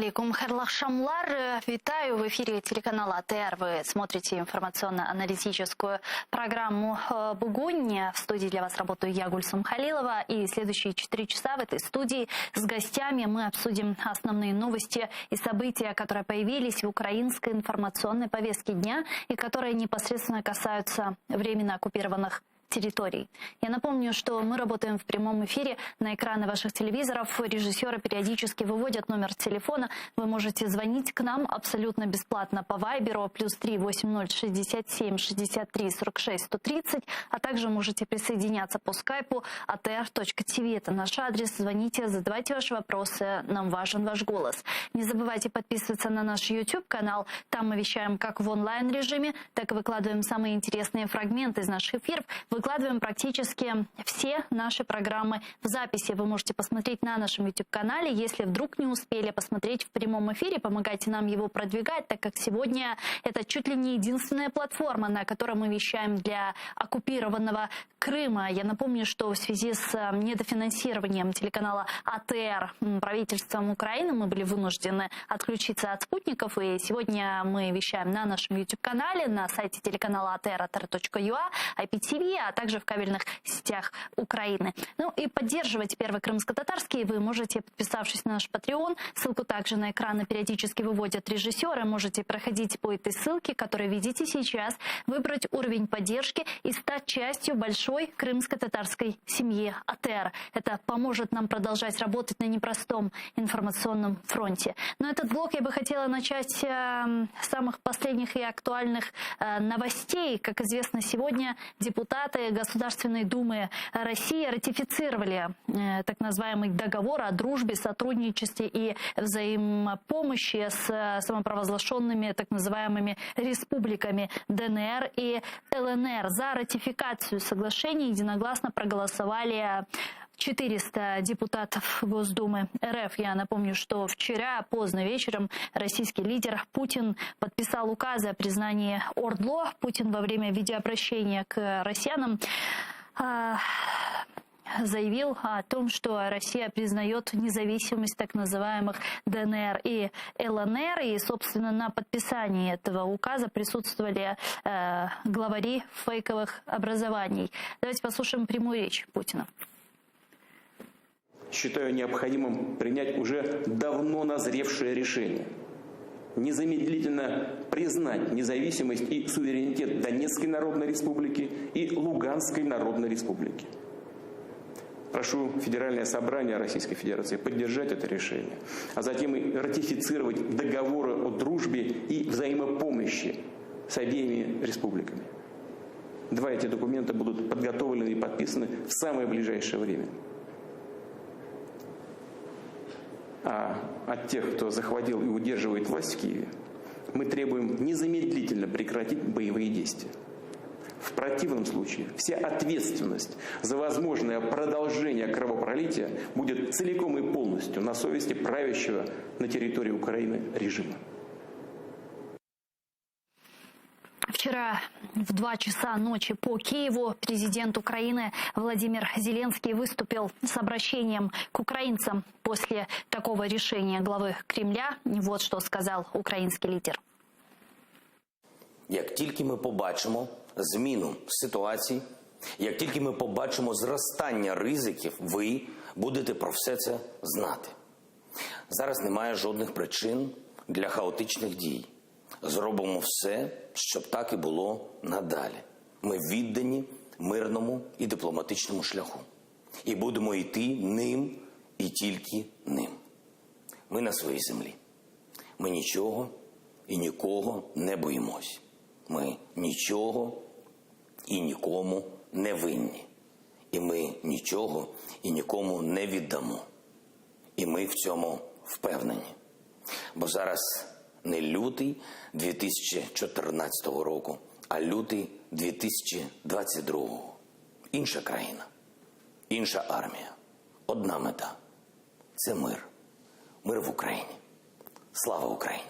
алейкум, хайрлах шамлар. Витаю в эфире телеканала АТР. Вы смотрите информационно-аналитическую программу «Бугунь». В студии для вас работаю я, Гульсум Халилова. И следующие 4 часа в этой студии с гостями мы обсудим основные новости и события, которые появились в украинской информационной повестке дня и которые непосредственно касаются временно оккупированных территорий. Я напомню, что мы работаем в прямом эфире на экраны ваших телевизоров. Режиссеры периодически выводят номер телефона. Вы можете звонить к нам абсолютно бесплатно по Вайберу +3 80 67 63 46 130, а также можете присоединяться по скайпу atr.tv. Это наш адрес. Звоните, задавайте ваши вопросы. Нам важен ваш голос. Не забывайте подписываться на наш YouTube-канал. Там мы вещаем как в онлайн-режиме, так и выкладываем самые интересные фрагменты из наших эфиров. Выкладываем практически все наши программы в записи. Вы можете посмотреть на нашем YouTube-канале. Если вдруг не успели посмотреть в прямом эфире, помогайте нам его продвигать, так как сегодня это чуть ли не единственная платформа, на которой мы вещаем для оккупированного Крыма. Я напомню, что в связи с недофинансированием телеканала АТР правительством Украины мы были вынуждены отключиться от спутников. И сегодня мы вещаем на нашем YouTube-канале, на сайте телеканала АТР, atr.ua, IPTV, а также в кабельных сетях Украины. Ну и поддерживать Первый крымско-татарский вы можете, подписавшись на наш Patreon. Ссылку также на экраны периодически выводят режиссеры. Можете проходить по этой ссылке, которую видите сейчас, выбрать уровень поддержки и стать частью большой крымско-татарской семьи АТР. Это поможет нам продолжать работать на непростом информационном фронте. Но этот блок я бы хотела начать с самых последних и актуальных новостей. Как известно, сегодня депутаты Государственной Думы России ратифицировали так называемый договор о дружбе, сотрудничестве и взаимопомощи с самопровозглашенными так называемыми республиками ДНР и ЛНР. За ратификацию соглашений единогласно проголосовали 400 депутатов Госдумы РФ. Я напомню, что вчера поздно вечером российский лидер Путин подписал указы о признании ОРДЛО. Путин во время видеообращения к россиянам заявил о том, что Россия признает независимость так называемых ДНР и ЛНР. И, собственно, на подписании этого указа присутствовали главари фейковых образований. Давайте послушаем прямую речь Путина. Считаю необходимым принять уже давно назревшее решение. Незамедлительно признать независимость и суверенитет Донецкой Народной Республики и Луганской Народной Республики. Прошу Федеральное собрание Российской Федерации поддержать это решение, а затем и ратифицировать договоры о дружбе и взаимопомощи с обеими республиками. Два эти документа будут подготовлены и подписаны в самое ближайшее время. А от тех, кто захватил и удерживает власть в Киеве, мы требуем незамедлительно прекратить боевые действия. В противном случае вся ответственность за возможное продолжение кровопролития будет целиком и полностью на совести правящего на территории Украины режима. Вчера в 2 часа ночи по Киеву президент Украины Владимир Зеленский выступил с обращением к украинцам после такого решения главы Кремля. Вот что сказал украинский лидер. Як тільки ми побачимо зміну ситуації, як тільки ми побачимо зростання ризиків, ви будете про все це знати. Зараз немає жодних причин для хаотичних дій. Зробимо все, щоб так і було надалі. Ми віддані мирному і дипломатичному шляху. І будемо йти ним і тільки ним. Ми на своїй землі. Ми нічого і нікого не боїмось. Ми нічого і нікому не винні. І ми нічого і нікому не віддамо. І ми в цьому впевнені. Бо зараз не лютий 2014 року, а лютий 2022. Інша країна, інша армія, одна мета – це мир. Мир в Україні. Слава Україні!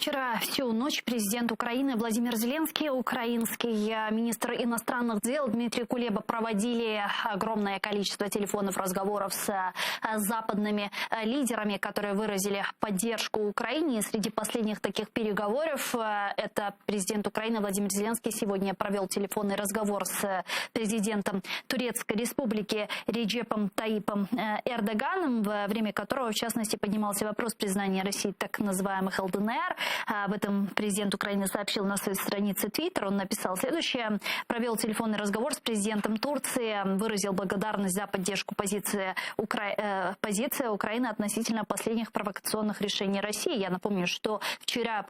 Вчера всю ночь президент Украины Владимир Зеленский, украинский министр иностранных дел Дмитрий Кулеба проводили огромное количество телефонных разговоров с западными лидерами, которые выразили поддержку Украине. И среди последних таких переговоров это президент Украины Владимир Зеленский сегодня провел телефонный разговор с президентом Турецкой республики Реджепом Таипом Эрдоганом, во время которого, в частности, поднимался вопрос признания России так называемых ЛДНР. Об этом президент Украины сообщил на своей странице Twitter. Он написал следующее. Провел телефонный разговор с президентом Турции, выразил благодарность за поддержку позиции Украины относительно последних провокационных решений России. Я напомню, что вчера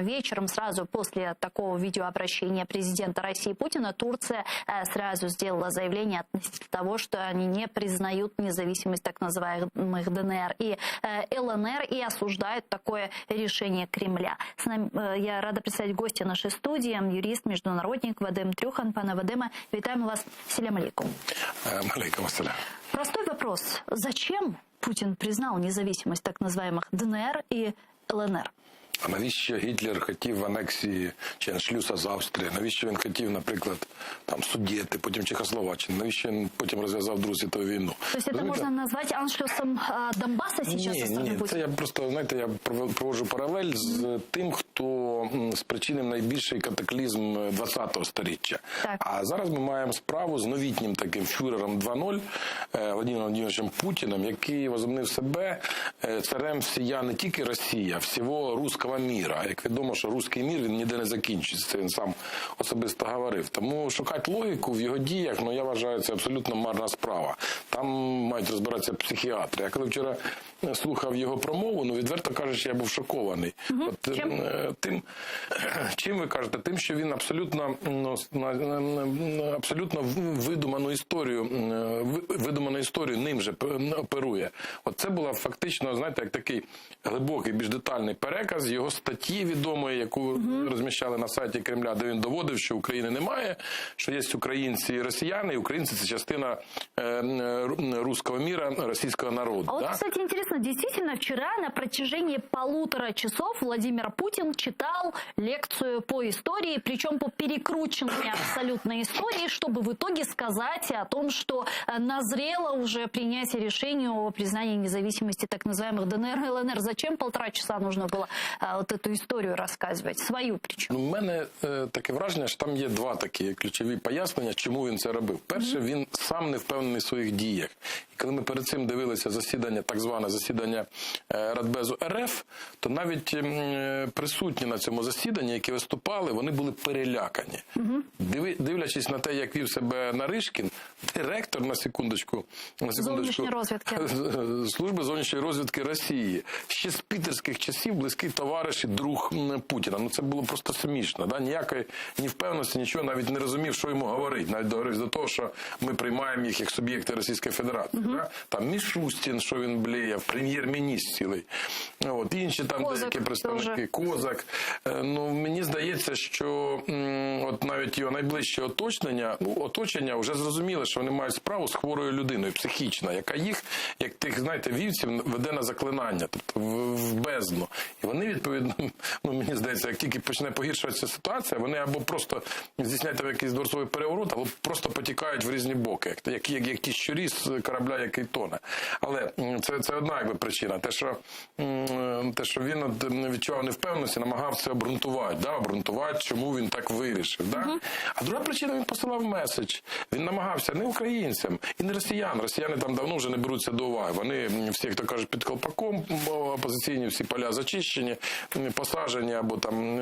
вечером, сразу после такого видеообращения президента России Путина, Турция сразу сделала заявление относительно того, что они не признают независимость так называемых ДНР и ЛНР и осуждают такое решение Кремля. С нами, я рада представить гостя нашей студии, юрист, международник Вадим Трюхан. Пане Вадиме, витаем вас. Селям алейкум. Алейкум ассалям. Простой вопрос. Зачем Путин признал независимость так называемых ДНР и ЛНР? А навіщо Гітлер хотів анексії чи аншлюса з Австрії? Навіщо він хотів, наприклад, там Судети, потім Чехословаччину? Навіщо він потім розв'язав Другу світову війну? Тобто це можна назвати аншлюсом Донбаса зараз? Ні, це я просто, знаєте, я проводжу паралель з тим, хто спричинив найбільший катаклізм 20-го сторіччя. Так. А зараз ми маємо справу з новітнім таким фюрером 2.0 Владимиром Владимировичем Путіним, який возомнив себе царем всія не тільки Росії, а всього руського міра. Як відомо, що руський мір, він ніде не закінчується. Це він сам особисто говорив. Тому шукати логіку в його діях, я вважаю, це абсолютно марна справа. Там мають розбиратися психіатри. Я коли вчора слухав його промову, відверто кажучи, я був шокований. Чим ви кажете? Тим, що він абсолютно видуману історію ним же оперує. От це була фактично, знаєте, як такий глибокий, більш детальний переказ його статті відомої, яку розміщали на сайті Кремля, де він доводив, що України немає, що є українці і росіяни, і українці – це частина руського міра, російського народу. А вот, кстати, интересно, действительно, вчера на протяжении 1,5 часов Владимир Путин читал лекцию по истории, причем по перекрученной абсолютно истории, чтобы в итоге сказать о том, что назрело уже принятие решения о признании независимости так называемых ДНР и ЛНР. Зачем 1,5 часа нужно было вот эту историю рассказывать? Свою причем. У мене таке враження, що там є два такі ключові пояснення, чому він це робив. Перше, він сам не впевнений в своїх діях. І коли ми перед цим дивилися засідання, так зване засідання Радбезу РФ, то навіть присутні на цьому засіданні, які виступали, вони були перелякані. Дивлячись на те, як вів себе Наришкін, директор, на секундочку, Служби зовнішньої розвідки Росії, ще з пітерських часів близький товариш і друг Путіна. Це було просто смішно. Да? Ніякої ні впевненості, нічого, навіть не розумів, що йому говорить. Навіть договорився до того, що ми приймаємо їх як суб'єкти Російської Федерації. Да? Там Мішустін, що він блеяв, прем'єр-міністр цілий. Інші там деякі представники. Козак. Мені здається, що от навіть його найближче оточення вже зрозуміло, що вони мають справу з хворою людиною, психічно, яка їх, як тих, знаєте, вівців, веде на заклинання, тобто в бездну. І вони, відповідно, мені здається, як тільки почне погіршуватися ситуація, вони або просто здійсняють там якийсь дворцовий переворот, або просто потікають в різні боки, як ті щурі з корабля, який тоне. Але це одна причина. Те, що він відчував невпевненості, намагався обґрунтувати, чому він так вирішив. Да? А друга причина, він посилав меседж. Він намагався не українцям і не росіян. Росіяни там давно вже не беруться до уваги. Вони всі, хто кажуть, під колпаком, опозиційні всі поля зачищені, посаджені або там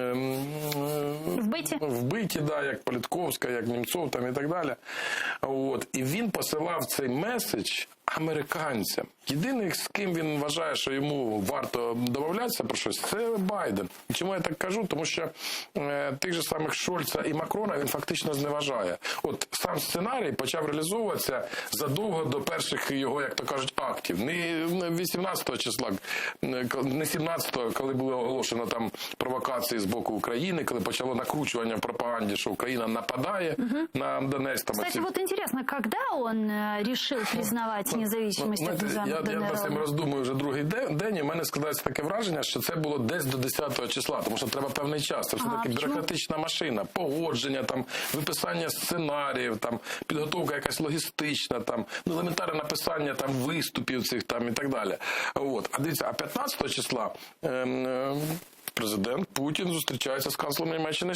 вбиті, як Політковська, як Німцов там і так далі. І він посилав цей меседж американцям. Єдиний, з ким він вважає, що йому варто домовлятися про щось, це Байден. І чому я так кажу? Тому що тих же самих Шольца і Макрона він фактично зневажає. От сам сценарій почав реалізовуватися задовго до перших його, як то кажуть, актів. Не 18-го числа, не 17-го, коли було оголошено там провокації з боку України, коли почало накручування в пропаганді, що Україна нападає на Донецьк. Кстати, вот интересно, когда он решил признавать независимости от я над цим роздумую вже другий день, і в мене складається таке враження, що це було десь до 10-го числа, тому що треба певний час. Це все-таки бюрократична машина, погодження, там, виписання сценаріїв, там, підготовка якась логістична, там, ну, елементарне написання там, виступів цих там, і так далі. От. А дивіться, а 15-го числа президент Путін зустрічається з канцлером Німеччини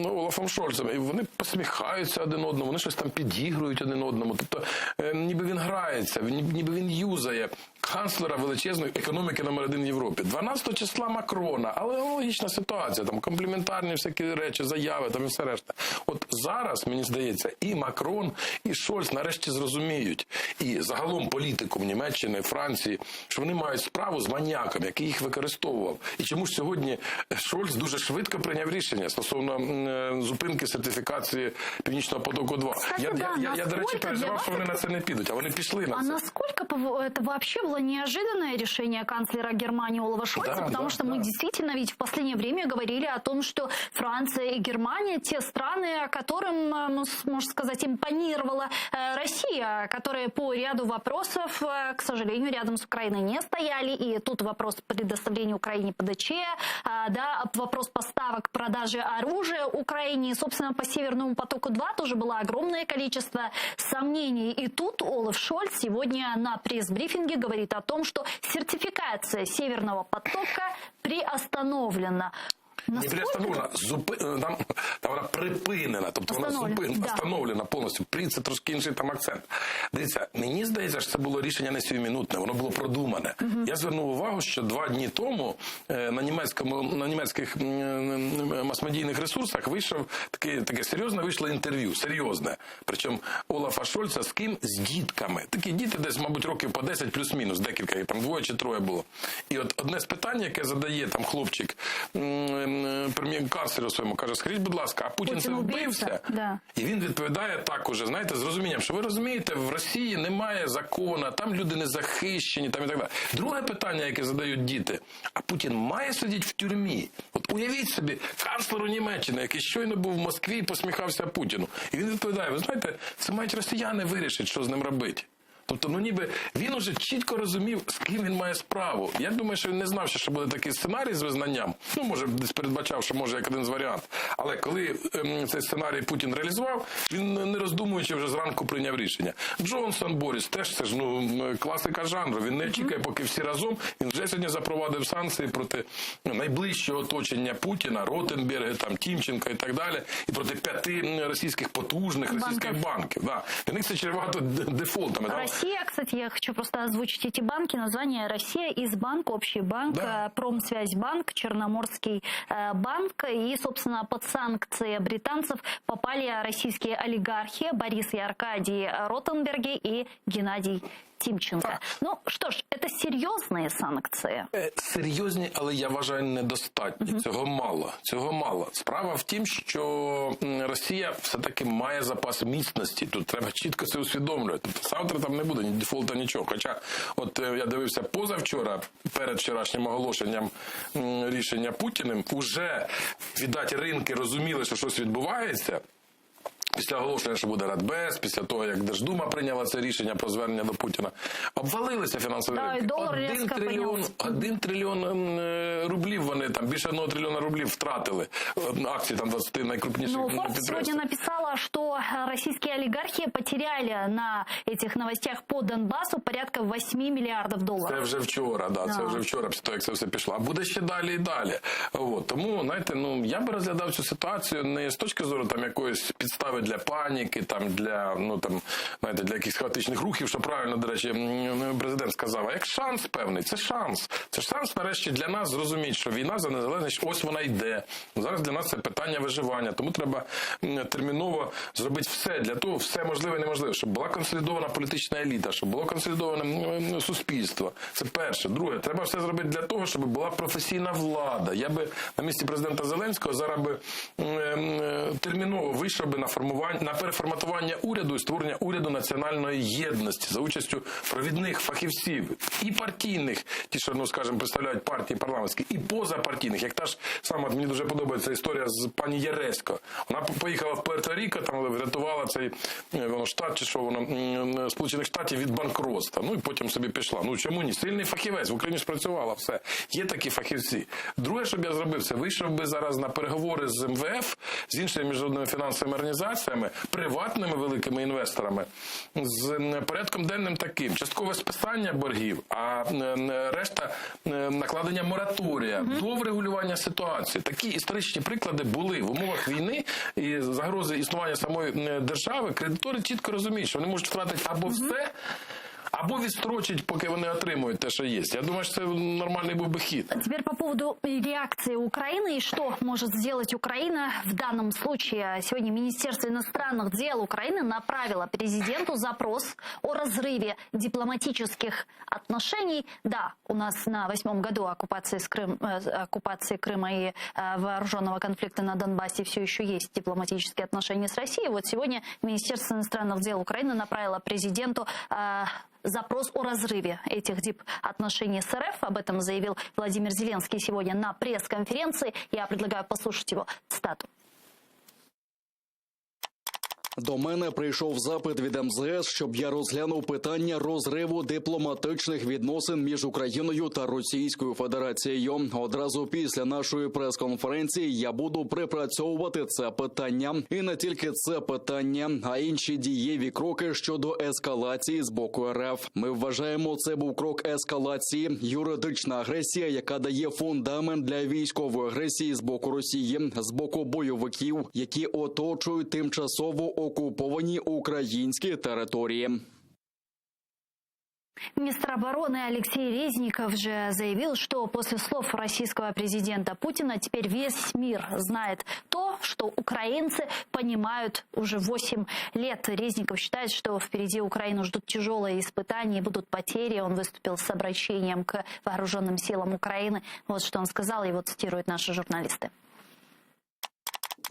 Олафом Шольцем. І вони посміхаються один одному, вони щось там підігрують один одному. Тобто, ніби він грається, ніби він юзає канцлера величезної економіки номер 1 в Європі. 12 числа Макрона, але логічна ситуація, там компліментарні всякі речі, заяви, там і все решта. От зараз, мені здається, і Макрон, і Шольц нарешті зрозуміють, і загалом політикум Німеччини, Франції, що вони мають справу з маніаком, який їх використовував. І чому ж сьогодні Шольц дуже швидко прийняв рішення стосовно зупинки сертифікації Північного потоку-2. Я, до речі, переживав, що вони на це не підуть, а вони пішли на це. А насколько это вообще было неожиданное решение канцлера Германии Олафа Шольца? Потому что мы действительно ведь в последнее время говорили о том, что Франция и Германия те страны, которым, можно сказать, импонировала Россия, которые по ряду вопросов, к сожалению, рядом с Украиной не стояли. И тут вопрос предоставления Украине ПДЧ, да, вопрос поставок, продажи оружия Украине. И, собственно, по Северному потоку-2 тоже было огромное количество сомнений. И тут Олаф Шольц сегодня на пресс-брифинге говорит о том, что сертификация Северного потока приостановлена. Не приостановлена, там вона припинена, тобто вона встановлена повністю. Це трошки інший там акцент. Дивіться, мені здається, що це було рішення не сиюмінутне, воно було продумане. Я звернув увагу, що 2 дні тому на німецьких масмедійних ресурсах вийшло таке серйозне вийшло інтерв'ю, серйозне. Причому Олафа Шольца з ким? З дітками. Такі діти десь, мабуть, років по 10 плюс-мінус, декілька, там 2 чи 3 було. І от одне з питань, яке задає там хлопчик прем'єр-канцлеру своєму, каже, скажіть, будь ласка, а Путін це вбився? Да. І він відповідає так уже, знаєте, з розумінням, що ви розумієте, в Росії немає закону, там люди не захищені, там і так далі. Друге питання, яке задають діти, а Путін має сидіти в тюрмі? От уявіть собі, канцлеру Німеччини, який щойно був в Москві і посміхався Путіну. І він відповідає, ви знаєте, це мають росіяни вирішити, що з ним робити. Тобто, ну ніби він уже чітко розумів, з ким він має справу. Я думаю, що він не знав, що буде такий сценарій з визнанням. Ну, може, десь передбачав, що може як один з варіантів. Але коли цей сценарій Путін реалізував, він, не роздумуючи, вже зранку прийняв рішення. Джонсон, Борис, теж це ж, класика жанру. Він не чекає, поки всі разом. Він вже сьогодні запровадив санкції проти найближчого оточення Путіна, Ротенберга, там, Тімченка і так далі. І проти 5 російських потужних російських банків. Да. Для них це чревато дефолтами. Россия, кстати, я хочу просто озвучить эти банки. Название Россия, Избанк, Общий банк, да. Промсвязьбанк, Черноморский банк. И, собственно, под санкции британцев попали российские олигархи Борис и Аркадий Ротенберги и Геннадий Тимченко. Так. Ну, що ж, це серйозні санкції? Серйозні, але я вважаю недостатні. Цього мало. Цього мало. Справа в тім, що Росія все-таки має запас міцності. Тут треба чітко це усвідомлювати. Тобто завтра там не буде ні дефолту, нічого. Хоча, от я дивився позавчора, перед вчорашнім оголошенням рішення Путіним, уже, віддать, ринки розуміли, що щось відбувається. Після оголошення, що буде Радбез, після того, як Держдума прийняла це рішення про звернення до Путіна, обвалилися фінансові ринки. 1 трильйон рублів вони, там, більше 1 трильйона рублів втратили акції там 20 найкрупніших підприємств. Сегодня написала, что российские олигархи потеряли на этих новостях по Донбассу порядка 8 миллиардов долларов. Це вже вчора, да, це вже вчора, після того, як це все пішло. А буде ще далі і далі. От, тому, знаєте, я би розглядав цю ситуацію не з точки зору там якоїсь підстави для паніки, там для, знаєте, для якихось хаотичних рухів, що правильно, до речі, президент сказав, а як шанс певний, це шанс. Це шанс, нарешті, для нас зрозуміти, що війна за незалежність, ось вона йде. Зараз для нас це питання виживання, тому треба терміново зробити все, для того, все можливе і неможливе, щоб була консолідована політична еліта, щоб було консолідоване суспільство. Це перше. Друге, треба все зробити для того, щоб була професійна влада. Я би на місці президента Зеленського зараз би терміново вийшов би на формування переформатування уряду і створення уряду національної єдності за участю провідних фахівців і партійних, ті, що, скажімо, представляють партії парламентські, і позапартійних. Як та ж сама, мені дуже подобається історія з пані Яресько. Вона поїхала в Пуерто-Ріко, там врятувала цей штат, чи що воно, Сполучених Штатів від банкротства. І потім собі пішла. Чому ні? Сильний фахівець, в Україні спрацювала, все. Є такі фахівці. Друге, що б я зробив, це вийшов би зараз на переговори з МВФ, з іншими міжнародними фінансовими організаціями, приватними великими інвесторами, з порядком денним таким. Часткове списання боргів, а решта накладення мораторія до врегулювання ситуації. Такі історичні приклади були. В умовах війни і загрози існування самої держави кредитори чітко розуміють, що вони можуть втратити або все, або відстрочить, поки вони отримують те, що є. Я думаю, що це нормальний був би хід. Теперь по поводу реакции Украины и что может сделать Украина в данном случае. Сегодня Министерство иностранных дел Украины направило президенту запрос о разрыве дипломатических отношений. Да, у нас на 8-м году оккупации Крыма и вооруженного конфликта на Донбассе все еще есть дипломатические отношения с Россией. Вот сегодня Министерство иностранных дел Украины направило президенту запрос о разрыве этих дипотношений с РФ. Об этом заявил Владимир Зеленский сегодня на пресс-конференции. Я предлагаю послушать его цитату. До мене прийшов запит від МЗС, щоб я розглянув питання розриву дипломатичних відносин між Україною та Російською Федерацією. Одразу після нашої прес-конференції я буду припрацьовувати це питання. І не тільки це питання, а інші дієві кроки щодо ескалації з боку РФ. Ми вважаємо, це був крок ескалації, юридична агресія, яка дає фундамент для військової агресії з боку Росії, з боку бойовиків, які оточують тимчасово оккуповані українські території. Министр обороны Алексей Резников же заявил, что после слов российского президента Путина теперь весь мир знает то, что украинцы понимают уже 8 лет. Резников считает, что впереди Украину ждут тяжелые испытания, будут потери. Он выступил с обращением к вооруженным силам Украины. Вот что он сказал, его цитируют наши журналисты.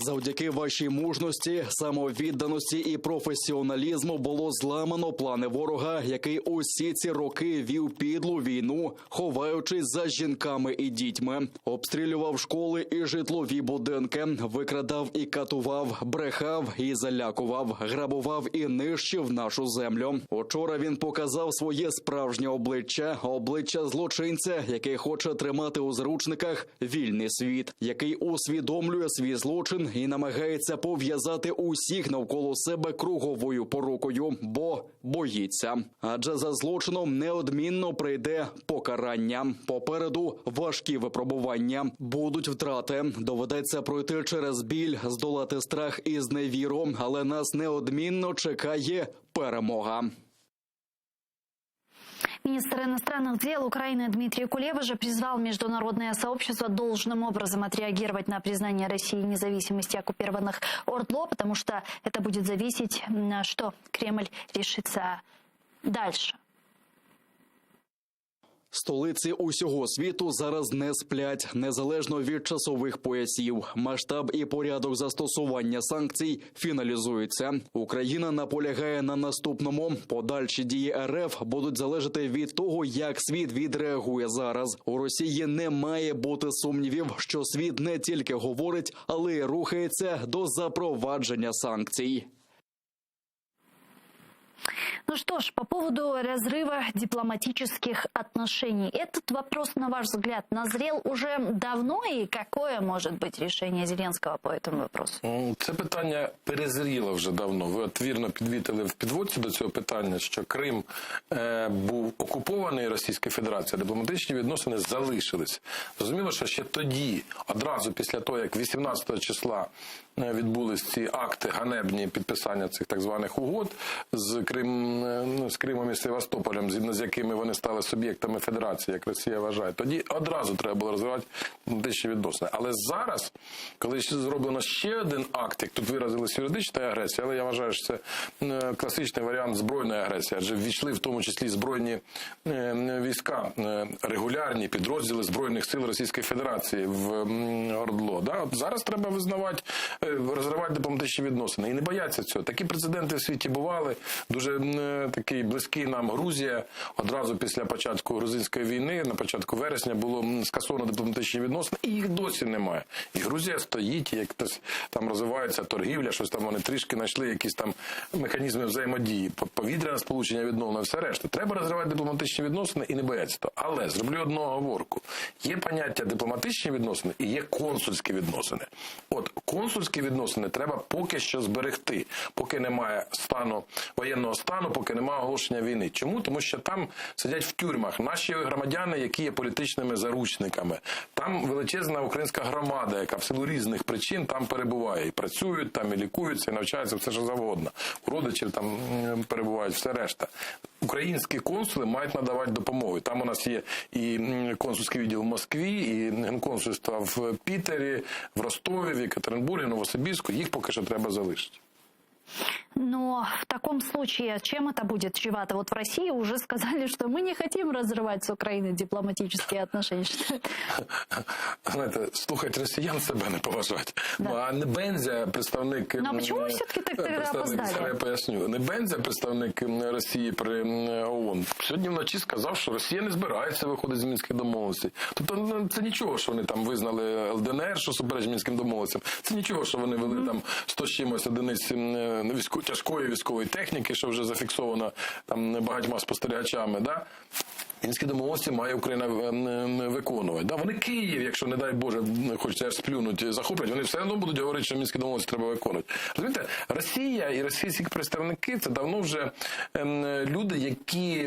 Завдяки вашій мужності, самовідданості і професіоналізму було зламано плани ворога, який усі ці роки вів підлу війну, ховаючись за жінками і дітьми. Обстрілював школи і житлові будинки, викрадав і катував, брехав і залякував, грабував і нищив нашу землю. Учора він показав своє справжнє обличчя, обличчя злочинця, який хоче тримати у заручниках вільний світ, який усвідомлює свій злочин і намагається пов'язати усіх навколо себе круговою порукою, бо боїться. Адже за злочином неодмінно прийде покарання. Попереду важкі випробування. Будуть втрати. Доведеться пройти через біль, здолати страх і зневіру, але нас неодмінно чекає перемога. Министр иностранных дел Украины Дмитрий Кулеба же призвал международное сообщество должным образом отреагировать на признание России независимости оккупированных ОРДЛО, потому что это будет зависеть, что Кремль решится дальше. Столиці усього світу зараз не сплять, незалежно від часових поясів. Масштаб і порядок застосування санкцій фіналізуються. Україна наполягає на наступному. Подальші дії РФ будуть залежати від того, як світ відреагує зараз. У Росії не має бути сумнівів, що світ не тільки говорить, але й рухається до запровадження санкцій. Ну что ж, по поводу разрыва дипломатических отношений. Этот вопрос, на ваш взгляд, назрел уже давно, и какое может быть решение Зеленского по этому вопросу? Це питання перезріло вже давно. Ви от вірно підвітили в підводці до цього питання, що Крим був окупований Російською Федерацією, дипломатичні відносини залишились. Зрозуміло, що ще тоді, одразу після того, як 18 числа відбулись ці акти ганебні підписання цих так званих угод з з Кримом і Севастополем, згідно з якими вони стали суб'єктами федерації, як Росія вважає, тоді одразу треба було розвивати дипломатичні відносини. Але зараз, коли зроблено ще один акт, як тут виразилась юридична агресія, але я вважаю, що це класичний варіант збройної агресії, адже ввійшли в тому числі збройні війська, регулярні підрозділи Збройних сил Російської Федерації в ОРДЛО. Да? От зараз треба визнавати, розривати дипломатичні відносини. І не бояться цього. Такі прецеденти в світі бували. Дуже такий близький нам Грузія. Одразу після початку грузинської війни, на початку вересня, було скасовано дипломатичні відносини. І їх досі немає. І Грузія стоїть, як там розвивається торгівля, щось там вони трішки знайшли, якісь там механізми взаємодії. Повітряне сполучення відновлено, все решта. Треба розривати дипломатичні відносини і не боятися того. Але зроблю одну оговорку. Є поняття дипломатичні відносини і є консульські відносини. От консульські відносини треба поки що зберегти, поки немає воєнного стану, поки немає оголошення війни. Чому? Тому що там сидять в тюрмах наші громадяни, які є політичними заручниками. Там величезна українська громада, яка в силу різних причин там перебуває. І працюють там, і лікуються, і навчаються, все що завгодно. У родичів там перебувають, все решта. Українські консули мають надавати допомогу. Там у нас є і консульський відділ в Москві, і генконсульства в Пітері, в Ростові, в Екатеринбургі, Новосибірську. Їх поки що треба залишити. Но в таком случае, чем это будет чревато? Вот в России уже сказали, что мы не хотим разрывать с Украиной дипломатические отношения. Знаєте, слухати росіян себе не поважати. Да. Ну, а Небензя, представник... Ну, а чому ви все-таки так опоздали? Я поясню. Небензя, представник Росії при ООН, сьогодні вночі сказав, що Росія не збирається виходити з Мінських домовленостей. Тобто це нічого, що вони там визнали ЛДНР, що суперечить Мінським домовленостям. Це нічого, що вони вели там 100 з чимось одиниць тяжкої військової техніки, що вже зафіксовано там багатьма спостерігачами, да? Мінські домовленості має Україна виконувати. Да, вони Київ, якщо, не дай Боже, хочеться аж сплюнути, захоплять, вони все одно будуть говорити, що мінські домовленості треба виконувати. Розумієте, Росія і російські представники – це давно вже люди, які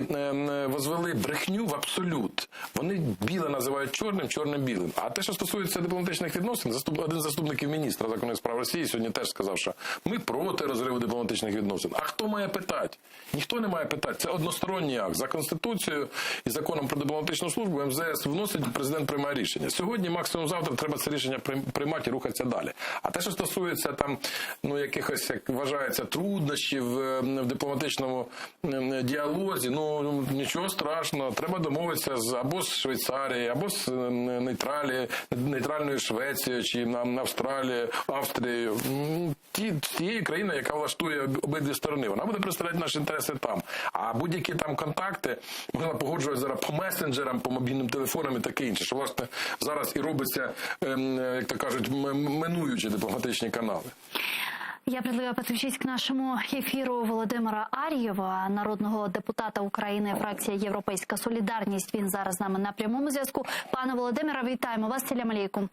возвели брехню в абсолют. Вони біле називають чорним, чорним білим. А те, що стосується дипломатичних відносин, один з заступників міністра закордонних справ Росії сьогодні теж сказав, що ми проти розриву дипломатичних відносин. А хто має питати? Ніхто не має питати. Це односторонній акт. За Конституцією і законом про дипломатичну службу МЗС вносить, президент приймає рішення. Сьогодні, максимум завтра, треба це рішення приймати і рухатися далі. А те, що стосується там, якихось, як вважається, труднощів в дипломатичному діалозі, нічого страшного. Треба домовитися або з Швейцарії, або з нейтральною Швецією, чи Австрією. Тієї країни, яка влаштує обидві сторони. Вона буде представляти наші інтереси там. А будь-які там контакти можна погоджувати зараз по месенджерам, по мобільним телефонам і таке інше, що, власне, зараз і робиться, як то кажуть, минуючі дипломатичні канали. Я предлагаю подключить к нашему эфиру Володимира Ар'єва, народного депутата України, фракція «Європейська солідарність». Він зараз з нами на прямому зв'язку. Пане Володимире, вітаємо вас. Салям алейкум.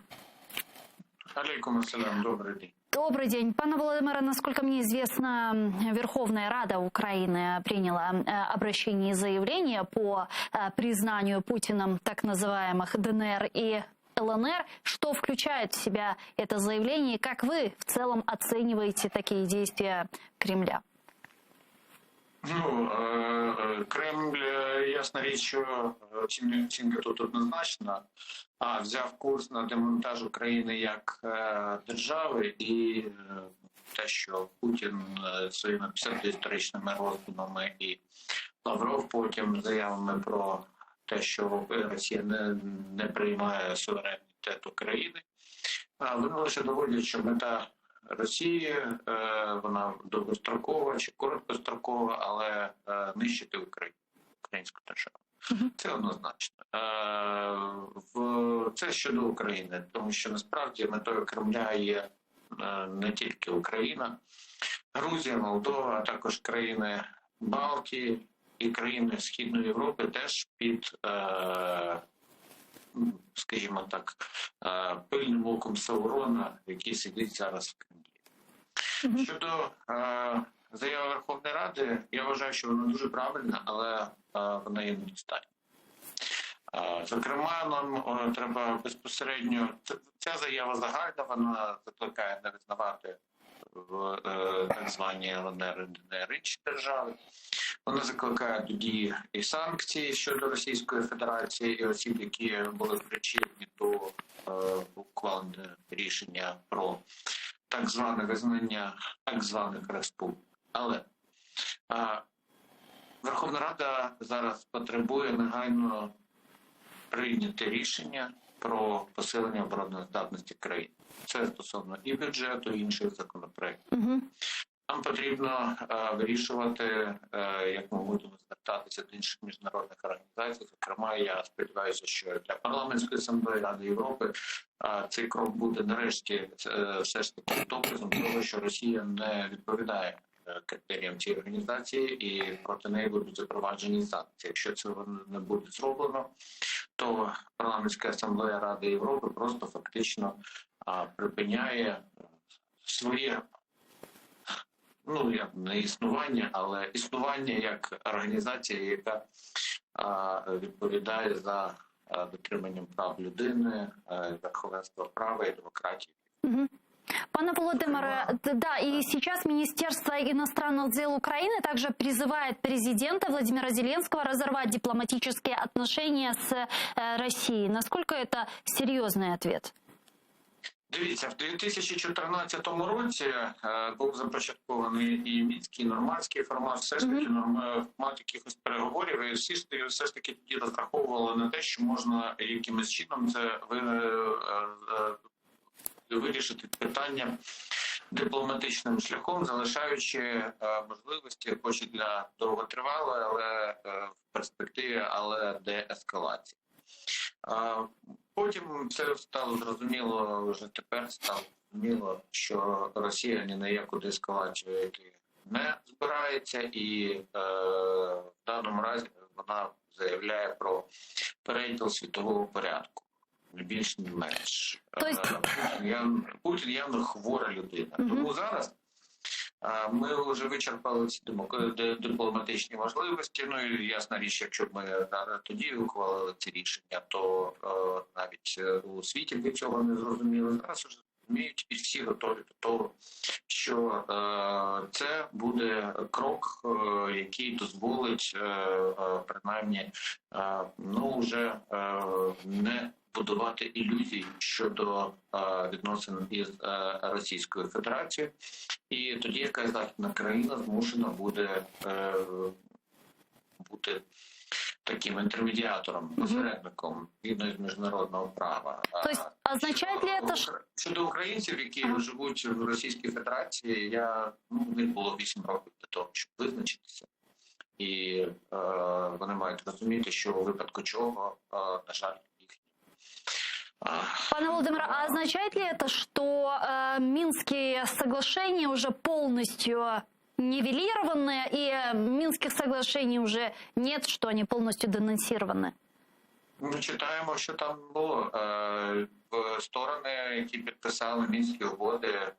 Алейкум ассалям. Добрый день. Добрый день. Пане Володимире, насколько мне известно, Верховная Рада Украины приняла обращение и заявление по признанию Путиным так называемых ДНР и ЛНР. Что включает в себя это заявление и как вы в целом оцениваете такие действия Кремля? Кремль, ясна річ, що оцінка тут однозначна, взяв курс на демонтаж України як держави і те, що Путін своїми псевдоісторичними роздумами і Лавров потім заявами про те, що Росія не приймає суверенітет України, вони лише доводять, що мета Росії, вона довгострокова чи короткострокова, але нищити Україну, українську державу. Це однозначно. Це щодо України, тому що насправді метою Кремля є не тільки Україна, Грузія, Молдова, а також країни Балтії і країни Східної Європи теж під, скажімо так, пильним оком Саурона, який сидить зараз в Кремлі. Щодо заяви Верховної Ради, я вважаю, що вона дуже правильна, але вона є недостатня. Зокрема, нам треба безпосередньо, ця заява загальна, вона закликає не визнавати так звані ЛНР і ДНР інші держави. Вони закликають до дії і санкцій щодо Російської Федерації і осіб, які були причетні до ухвалення рішення про так зване визнання так званих республік. Але Верховна Рада зараз потребує негайно прийняти рішення про посилення обороноздатності країни. Це стосовно і бюджету, і інших законопроєктів. Нам потрібно вирішувати, як ми будемо звертатися до інших міжнародних організацій. Зокрема, я сподіваюся, що для Парламентської асамблеї Ради Європи цей крок буде нарешті все ж таки доказом того, що Росія не відповідає критеріям цієї організації і проти неї будуть запроваджені санкції. Якщо це не буде зроблено, то Парламентська асамблея Ради Європи просто фактично припиняє своє, не існування, але існування як організація, яка відповідає за дотриманням прав людини, верховенства права і демократії. Пане Володимире, да, и сейчас Министерство иностранных дел Украины также призывает президента Владимира Зеленского разорвать дипломатические отношения с Россией. Насколько это серьезный ответ? Дивіться, в 2014 році був започаткований і мінський, і нормандський формат, все ж таки формат якихось переговорів, і всі все ж таки тоді розраховували на те, що можна якимось чином це вирішити питання дипломатичним шляхом, залишаючи можливості, хоч і для довготривалої, але в перспективі, але деескалації. Потім це стало зрозуміло, вже тепер стало зрозуміло, що Росія ні на яку деескалацію йти не збирається, і в даному разі вона заявляє про переділ світового порядку. Більш ні менш. Путін явно хвора людина. Тому зараз ми вже вичерпали ці дипломатичні можливості. Ну і ясна річ, якщо б ми тоді ухвалили ці рішення, то навіть у світі би цього не зрозуміли. Зараз вже розуміють і всі готові до того, що це буде крок, який дозволить принаймні вже не будувати ілюзій щодо відносин із Російською Федерацією, і тоді якась західна країна змушена буде бути таким інтермедіатором, посередником згідно з міжнародного права. Тобто, означає ли це, щодо українців, які живуть в Російській Федерації, в них було 8 років для того, щоб визначитися. І вони мають розуміти, що у випадку чого, на жаль, Пане Володимире, а означает ли это, что Минские соглашения уже полностью нивелированы и Минских соглашений уже нет, что они полностью денонсированы? Ми читаємо, що там було. Сторони, які підписали Мінські угоди,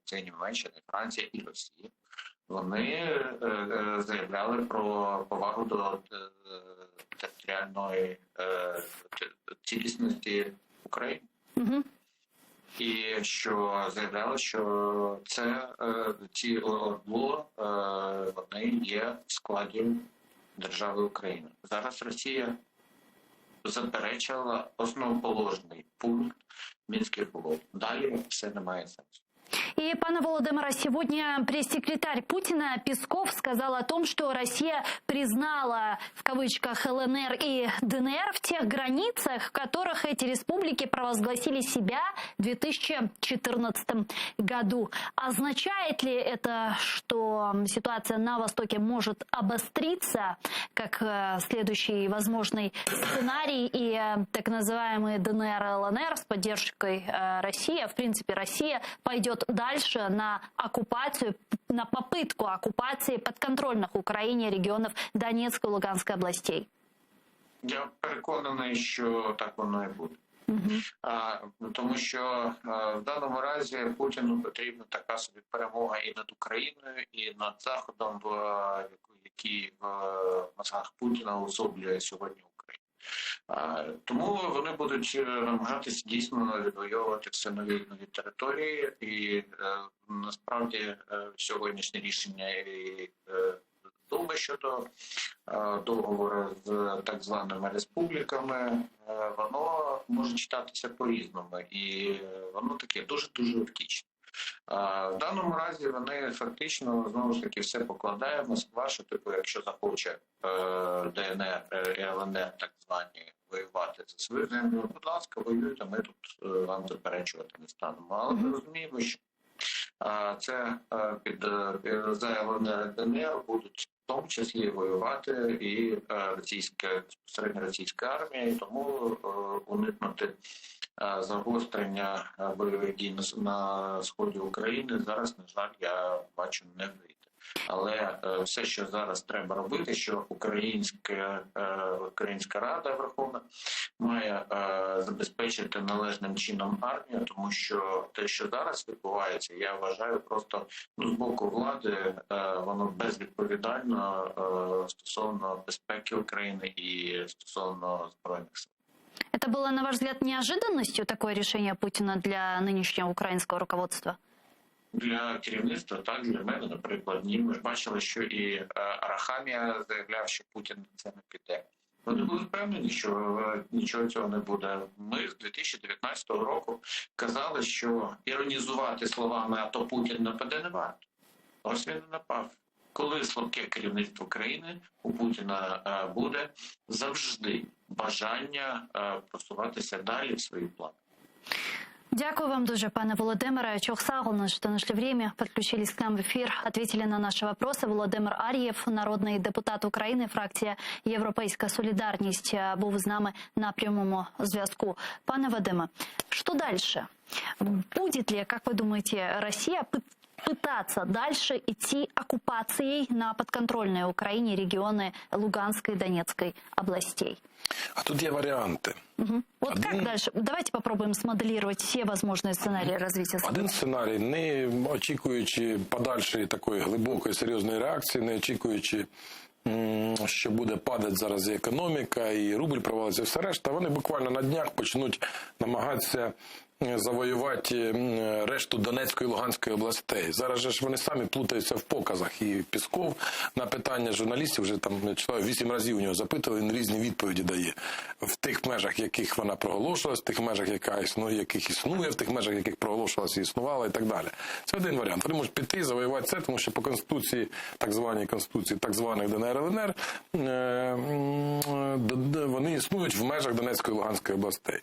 це Німеччина, Франція і Росія, вони заявляли про повагу до територіальної цілісності України. І що заявляли, що ці ОРДЛО, вони є в складі держави України. Зараз Росія заперечила основоположний пункт Мінських угод. Далі все не має сенсу. И, пане Володимире, сегодня пресс-секретарь Путина Песков сказал о том, что Россия признала, в кавычках, ЛНР и ДНР в тех границах, в которых эти республики провозгласили себя в 2014 году. Означает ли это, что ситуация на Востоке может обостриться, как следующий возможный сценарий, и так называемые ДНР и ЛНР с поддержкой России, в принципе, Россия пойдет дальше на оккупацию, на попытку оккупации подконтрольных Украине регионов Донецкой и Луганской областей? Я переконаний, що так воно і буде. Тому що в даному разі Путіну потрібна така собі перемога і над Україною, і над Заходом, який в мозгах Путіна особлює сьогодні Україну. Тому вони будуть намагатися дійсно відвоювати все нові території, і насправді сьогоднішнє рішення і Думаю, щодо договору з так званими республіками, воно може читатися по-різному, і воно таке дуже втічне. В даному разі вони фактично, знову ж таки, все покладає Москва, що типу, якщо захоче ДНР і ЛНР так звані воювати за свою землю, будь ласка, воюйте, ми тут вам заперечувати не станемо. Але ми розуміємо, що це за ЛНР і ДНР будуть в тому числі воювати і безпосередньо російська армія, і тому уникнути загострення бойових дій на сході України зараз, на жаль, я бачу, не вийде. Але все, що зараз треба робити, що Українська Рада Верховна має забезпечити належним чином армію, тому що те, що зараз відбувається, я вважаю просто з боку влади, воно безвідповідально стосовно безпеки України і стосовно Збройних сил. Это было, на ваш взгляд, неожиданностью, такое решение Путина для нынешнего украинского руководства? Для керівництва, так, для мене, наприклад, ні. Ми ж бачили, що і Арахамія заявляв, що Путін на це не піде. Вони були впевнені, що нічого цього не буде. Ми з 2019 року казали, що іронізувати словами «а то Путін нападе» не варто. Ось він і напав. Коли слабке керівництво країни, у Путіна буде завжди бажання просуватися далі в свої плани. Дякую вам дуже, пане Володимире. Чохсагулна, что нашли время, подключились к нам в эфир, ответили на наши вопросы. Володимир Ар'єв, народний депутат України, фракція «Європейська солідарність», був з нами на прямому зв'язку. Пане Вадиме, что дальше? Будет ли, как вы думаете, Россия пытаться дальше идти оккупацией на подконтрольные Украине регионы Луганской и Донецкой областей? А тут є варіанти. Угу. Вот как дальше? Давайте попробуем смоделировать все возможные сценарии развития событий. Один сценарій, не очікуючи подальшої такої глибокої, серйозної реакції, не очікуючи, що буде падати зараз і економіка, і рубль провалиться, все решта, вони буквально на днях почнуть намагатися завоювати решту Донецької і Луганської областей. Зараз же ж вони самі плутаються в показах. І Пісков на питання журналістів, вже там 8 разів у нього запитували, він різні відповіді дає. В тих межах, яких вона проголошувалась, в тих межах, яких існує, в тих межах, яких проголошувалася і існувала, і так далі. Це один варіант. Вони можуть піти, завоювати це, тому що по конституції, так званих ДНР, ЛНР, вони існують в межах Донецької і Луганської областей.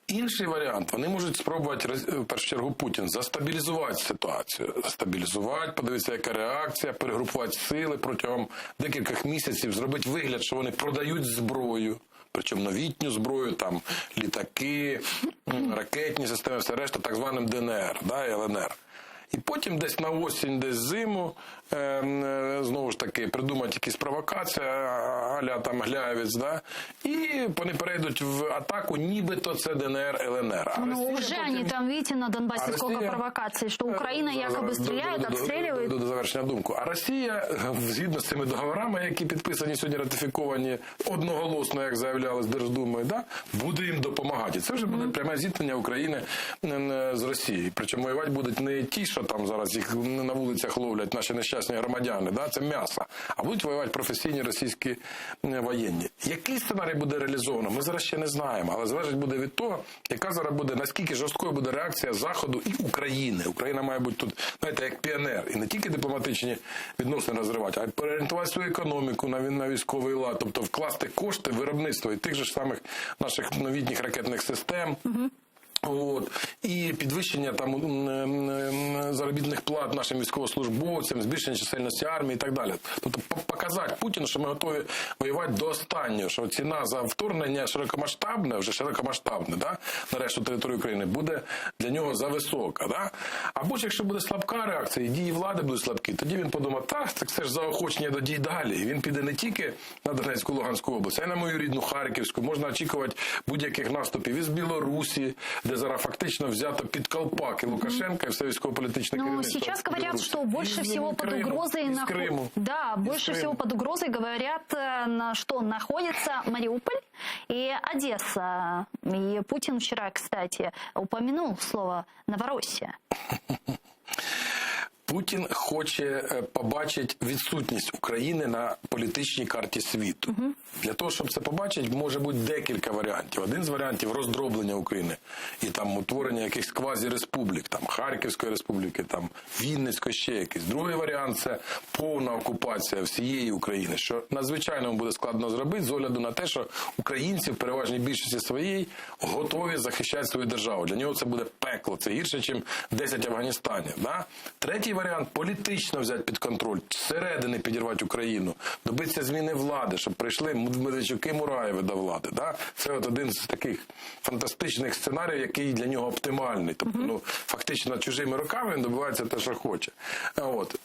Інший варіант, вони можуть спробувати, в першу чергу, Путін застабілізувати ситуацію. Застабілізувати, подивитися, яка реакція, перегрупувати сили протягом декількох місяців, зробити вигляд, що вони продають зброю, причому новітню зброю, там літаки, ракетні системи, все решта, так званим ДНР, і ЛНР. І потім десь на осінь, десь зиму, знову ж таки, придумати якісь провокації, а-ля там Гляєвець, і вони перейдуть в атаку, нібито це ДНР, ЛНР. Ну, уже они там, видите, на Донбассе сколько провокаций, что Украина якобы стреляет, отстреливает. До завершення думку. А Росія, згідно з цими договорами, які підписані сьогодні, ратифіковані одноголосно, як заявляли з Держдумою, буде їм допомагати. Це вже буде пряме зіткнення України з Росією. Причому воювати будуть не ті, що там зараз їх на вулицях ловлять наші нещасні громадяни, це м'ясо, а будуть воювати професійні російські воєнні. Який сценарій буде реалізовано, ми зараз ще не знаємо, але залежить буде від того, яка зараз буде, наскільки жорсткою буде реакція Заходу і України. Україна має бути тут, знаєте, як піонер, і не тільки дипломатичні відносини розривати, а й переорієнтувати свою економіку на військовий лад, тобто вкласти кошти в виробництво і тих же самих наших новітніх ракетних систем, і підвищення там заробітних плат нашим військовослужбовцям, збільшення чисельності армії і так далі. Тобто показати Путіну, що ми готові воювати до останнього, що ціна за вторгнення широкомасштабне, на решту території України, буде для нього зависока. Або ж якщо буде слабка реакція, і дії влади будуть слабкі, тоді він подумає, так це ж заохочення до дій далі. І він піде не тільки на Донецьку, Луганську область, а й на мою рідну Харківську. Можна очікувати будь-яких наступів із Білорусі, де зараз фактично взято під колпак и Лукашенко, и все військово-політичне керівництво. Но сейчас говорят, что больше всего под угрозой больше всего под угрозой говорят, что находится Мариуполь и Одесса. И Путин вчера, кстати, упомянул слово Новороссия. Путін хоче побачити відсутність України на політичній карті світу. Для того, щоб це побачити, може бути декілька варіантів. Один з варіантів – роздроблення України і там утворення якихось квазі-республік, там Харківської республіки, там Вінницької, ще якийсь. Другий варіант – це повна окупація всієї України, що надзвичайно буде складно зробити з огляду на те, що українці в переважній більшості своїй готові захищати свою державу. Для нього це буде пекло, це гірше, ніж 10 Афганістанів. Да? Третій варіант – політично взяти під контроль, зсередини підірвати Україну, добитися зміни влади, щоб прийшли Медведчуки, Мураєви до влади. Да? Це от один з таких фантастичних сценаріїв, який для нього оптимальний. Тобто, фактично, чужими руками він добивається те, що хоче. От.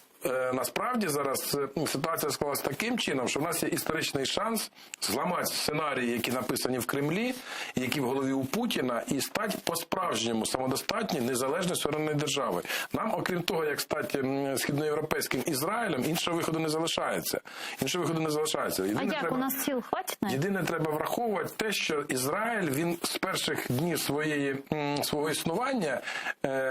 Насправді зараз ситуація склалася таким чином, що в нас є історичний шанс зламати сценарії, які написані в Кремлі, які в голові у Путіна, і стати по-справжньому самодостатньою, незалежною суверенною державою. Нам, окрім того, як стати східноєвропейським Ізраїлем, іншого виходу не залишається. У нас сил хватить на це? Єдине, треба враховувати те, що Ізраїль, він з перших днів свого існування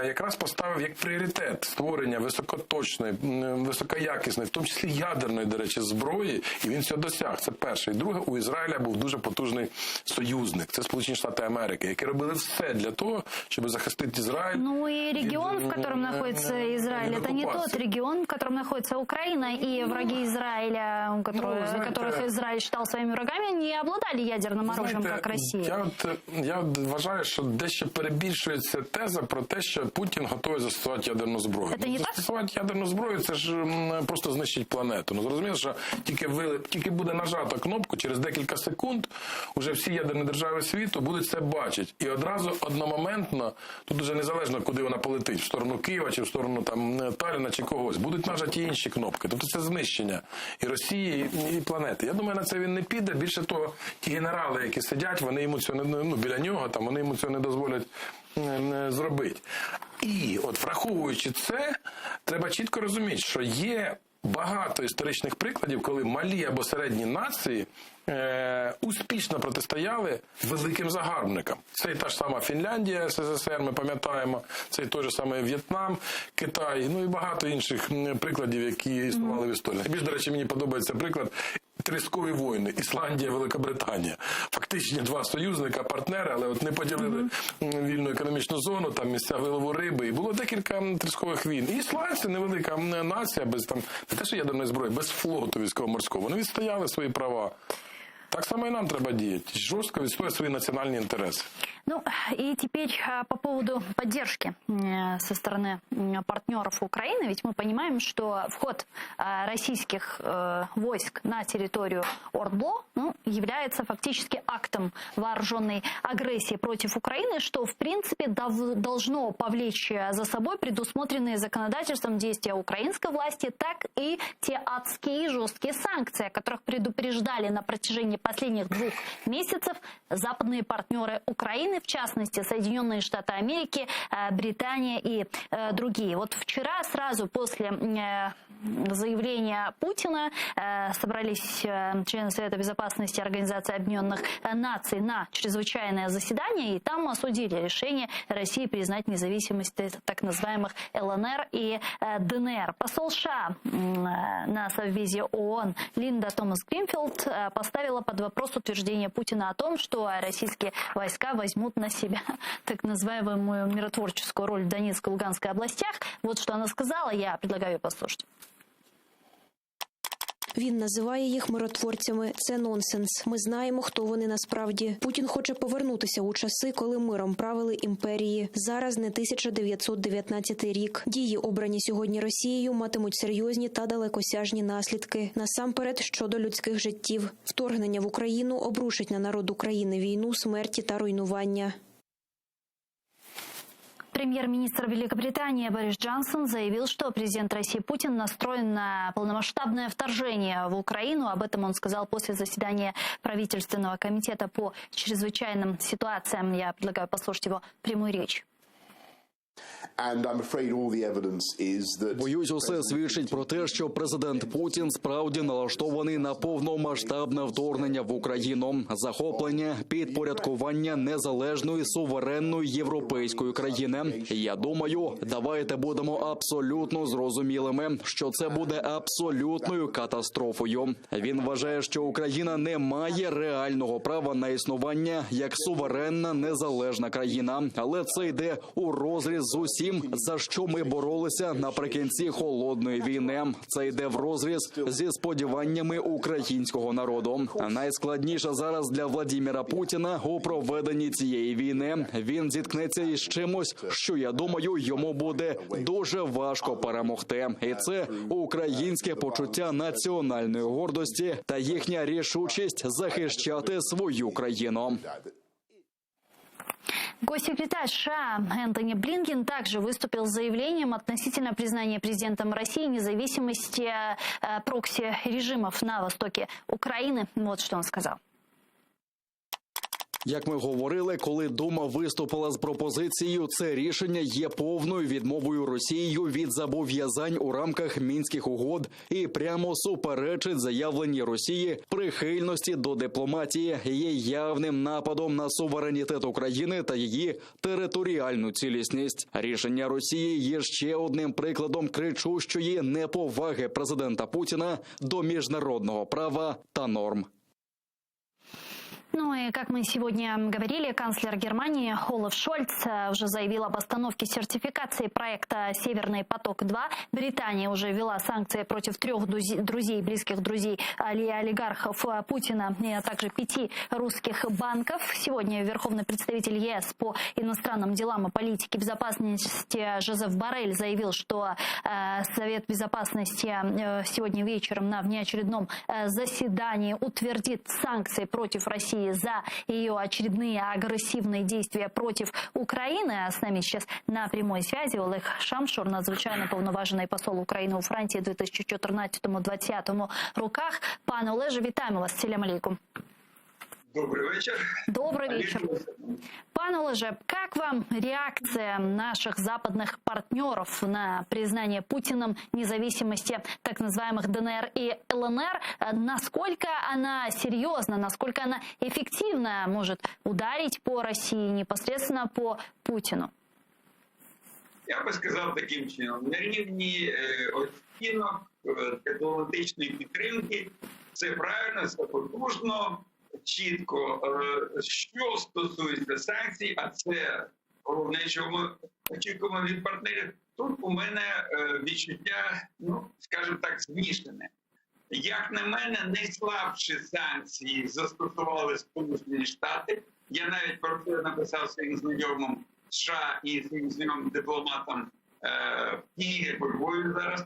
якраз поставив як пріоритет створення високоточної, високоякісної, в тому числі ядерної, до речі, зброї, і він цього досяг. Це перше. І друге, у Ізраїля був дуже потужний союзник. Це Сполучені Штати Америки, які робили все для того, щоб захистити Ізраїль. Ну и регион, в котором находится Израиль, это не тот регион, в котором находится Украина, и враги Израиля, которых Израиль считал своими врагами, не обладали ядерным оружием, как Россия. Я вважаю, що дещо перебільшується теза про те, що Путін готовий застосувати ядерну зброю. Це не так? Застосувати ядерну зброю – це ж просто знищить планету. Ну, зрозуміло, що тільки буде нажата кнопку, через декілька секунд уже всі ядерні держави світу будуть це бачити. І одразу, одномоментно, тут уже незалежно, куди вона полетить, в сторону Києва, чи в сторону там Талліна, чи когось, будуть нажаті інші кнопки. Тобто це знищення і Росії, і планети. Я думаю, на це він не піде. Більше того, ті генерали, які сидять, вони йому цього біля нього, там, вони йому цього не дозволять зробити. І от враховуючи це, треба чітко розуміти, що є багато історичних прикладів, коли малі або середні нації успішно протистояли великим загарбникам. Це і та ж сама Фінляндія, СССР, ми пам'ятаємо, це і той же самий В'єтнам, Китай, ну і багато інших прикладів, які існували в історії. Більш, до речі, мені подобається приклад Тріскові війни, Ісландія, Великобританія. Фактично два союзника, партнери, але от не поділили вільну економічну зону, там місця вилову риби, і було декілька тріскових війн. І ісландці, невелика нація, без там, не те, що ядерної зброї, без флоту військово-морського, вони відстояли свої права. Так само и нам треба діяти, жестко відстоять свои национальные интересы. Ну и теперь по поводу поддержки со стороны партнеров Украины. Ведь мы понимаем, что вход российских войск на территорию ОРДЛО является фактически актом вооруженной агрессии против Украины, что в принципе должно повлечь за собой предусмотренные законодательством действия украинской власти, так и те адские жесткие санкции, о которых предупреждали на протяжении последних 2 месяцев западные партнеры Украины, в частности, Соединенные Штаты Америки, Британия и другие. Вот вчера, сразу после заявления Путина, собрались члены Совета Безопасности Организации Объединенных Наций на чрезвычайное заседание, и там осудили решение России признать независимость так называемых ЛНР и ДНР. Посол США на Совбезе ООН Линда Томас-Гринфилд поставила под вопрос утверждение Путина о том, что российские войска возьмут на себя так называемую миротворческую роль в Донецкой и Луганской областях. Вот что она сказала, я предлагаю послушать. Він називає їх миротворцями. Це нонсенс. Ми знаємо, хто вони насправді. Путін хоче повернутися у часи, коли миром правили імперії. Зараз не 1919 рік. Дії, обрані сьогодні Росією, матимуть серйозні та далекосяжні наслідки. Насамперед, щодо людських життів. Вторгнення в Україну обрушить на народ України війну, смерті та руйнування. Премьер-министр Великобритании Борис Джонсон заявил, что президент России Путин настроен на полномасштабное вторжение в Украину. Об этом он сказал после заседания правительственного комитета по чрезвычайным ситуациям. Я предлагаю послушать его прямую речь. And I'm afraid all the evidence is that... Боюсь, усе свідчить про те, що президент Путін справді налаштований на повномасштабне вторгнення в Україну, захоплення, підпорядкування незалежної суверенної європейської країни. Я думаю, давайте будемо абсолютно зрозумілими, що це буде абсолютною катастрофою. Він вважає, що Україна не має реального права на існування як суверенна незалежна країна, але це йде у розріз з усім, за що ми боролися наприкінці холодної війни. Це йде в розріз зі сподіваннями українського народу. Найскладніше зараз для Владіміра Путіна у проведенні цієї війни. Він зіткнеться із чимось, що, я думаю, йому буде дуже важко перемогти. І це українське почуття національної гордості та їхня рішучість захищати свою країну. Госсекретарь США Энтони Блинкен также выступил с заявлением относительно признания президентом России независимости прокси-режимов на востоке Украины. Вот что он сказал. Як ми говорили, коли Дума виступила з пропозицією, це рішення є повною відмовою Росією від зобов'язань у рамках Мінських угод і прямо суперечить заявленій Росії прихильності до дипломатії, є явним нападом на суверенітет України та її територіальну цілісність. Рішення Росії є ще одним прикладом кричущої неповаги президента Путіна до міжнародного права та норм. Ну и, как мы сегодня говорили, канцлер Германии Олаф Шольц уже заявил об остановке сертификации проекта «Северный поток-2». Британия уже ввела санкции против 3 друзей, близких друзей олигархов Путина, а также 5 русских банков. Сегодня верховный представитель ЕС по иностранным делам и политике безопасности Жозеф Боррель заявил, что Совет Безопасности сегодня вечером на внеочередном заседании утвердит санкции против России за ее очередные агрессивные действия против Украины. А с нами сейчас на прямой связи Олег Шамшур, надзвичайно повноважений посол України у Франції 2014-2020 роках. Пане Олеже, вітаємо вас. Салям алейкум. Добрый вечер. Добрый вечер. Пане Олеже, как вам реакция наших западных партнеров на признание Путиным независимости так называемых ДНР и ЛНР? Насколько она серьезна, насколько она эффективно может ударить по России, непосредственно по Путину? Я би сказав таким чином, на рівні оцінок дипломатичної підтримки це правильно, це потужно, чітко. Що стосується санкцій, а це головне, що ми очікуємо від партнерів, тут у мене відчуття, скажімо так, змішане. Як на мене, найслабші санкції застосували Сполучені Штати. Я навіть про це написав своїм знайомим США і своїм знайомим дипломатам в Києві, по Львові зараз.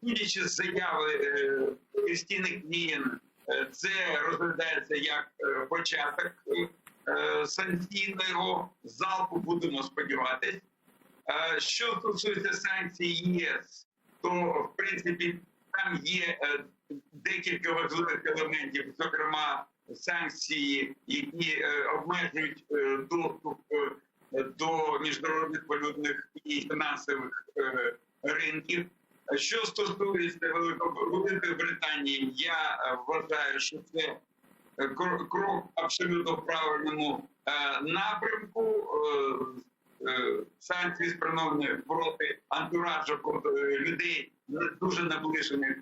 Судячи з заяви Крістіни Квін, це розглядається як початок санкційного залпу, будемо сподіватись. Що стосується санкцій ЄС, то, в принципі, там є декілька важливих елементів, зокрема, санкції, які обмежують доступ до міжнародних валютних і фінансових ринків. Що стосується Великої Британії, я вважаю, що це крок абсолютно в правильному напрямку. Санкції спрямовані проти антуражу, проти людей, дуже наближених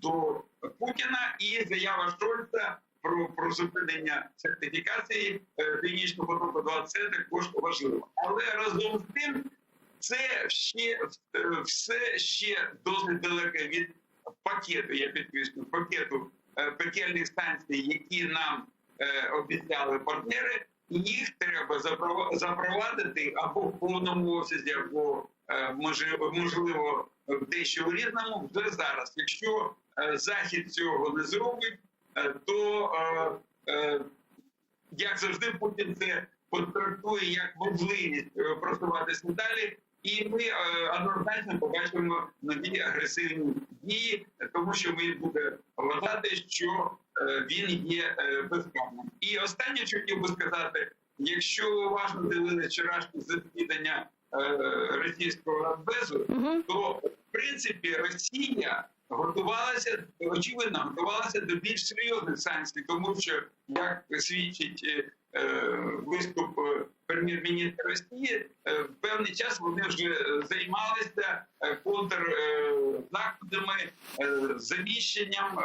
до Путіна, і заява Шольца про зупинення сертифікації Північного потоку-2 – це також важливо. Але разом з тим, це все ще досить далеке від пакету, я підкреслюю, пакету пекельних санкцій, які нам обіцяли партнери, і їх треба запровадити або в повному обсязі, або можливо дещо у різному вже зараз. Якщо Захід цього не зробить, то, як завжди, Путін це потрактує як можливість просуватися далі, і ми однозначно побачимо нові агресивні дії, тому що він буде вважати, що він є безкарним. І останнє, що хотів би сказати, якщо ви уважно дивилися вчорашнє засідання російського Радбезу, то в принципі Росія готувалася, очевидно, готувалася до більш серйозних санкцій, тому що, як свідчить виступ прем'єр-міністра Росії, в певний час вони вже займалися контрзаходами, заміщенням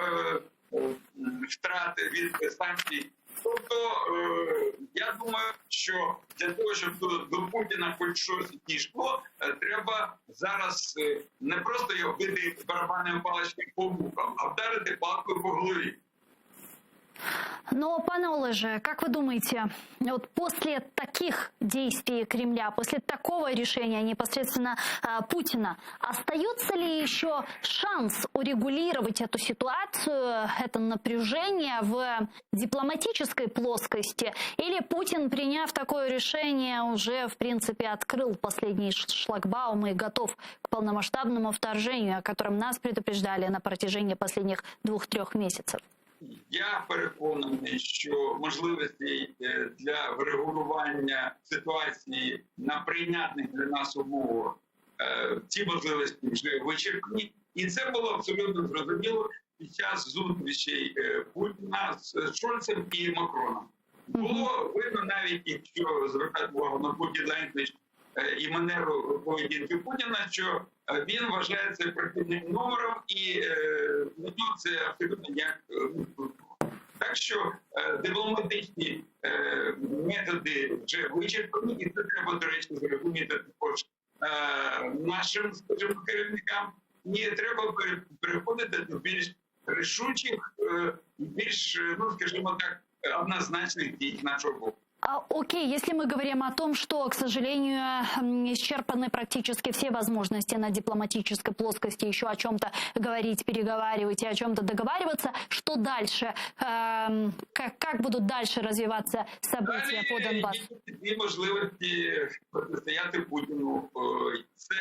втрат від санкцій. Тобто, я думаю, що для того, щоб до Путіна хоч щось дійшло, треба зараз не просто його бити барабанними паличками по вухам, а вдарити палкою по голові. Но, пане Олеже, как вы думаете, вот после таких действий Кремля, после такого решения непосредственно Путина, остается ли еще шанс урегулировать эту ситуацию, это напряжение в дипломатической плоскости? Или Путин, приняв такое решение, уже, в принципе, открыл последний шлагбаум и готов к полномасштабному вторжению, о котором нас предупреждали на протяжении последних 2-3 месяцев? Я переконаний, що можливості для врегулювання ситуації на прийнятних для нас умовах, ці можливості вже вичерпні. І це було абсолютно зрозуміло під час зустрічей Путіна з Шольцем і Макроном. Було видно навіть, якщо звертати увагу на Путін-Ленкович і манеру поведінки Путіна, що він вважає це противним номером, і це абсолютно як. Так що дипломатичні методи вже вичерпані, і це треба, до речі, зрозуміти також нашим, скажімо, керівникам. І треба переходити до більш рішучих, більш, ну, скажімо так, однозначних дій нашого боку. Окей, если мы говорим о том, что, к сожалению, исчерпаны практически все возможности на дипломатической плоскости еще о чем-то говорить, переговаривать и о чем-то договариваться, что дальше? Как будут дальше развиваться события по Донбассу? Дві можливості протистояти Путіну. Це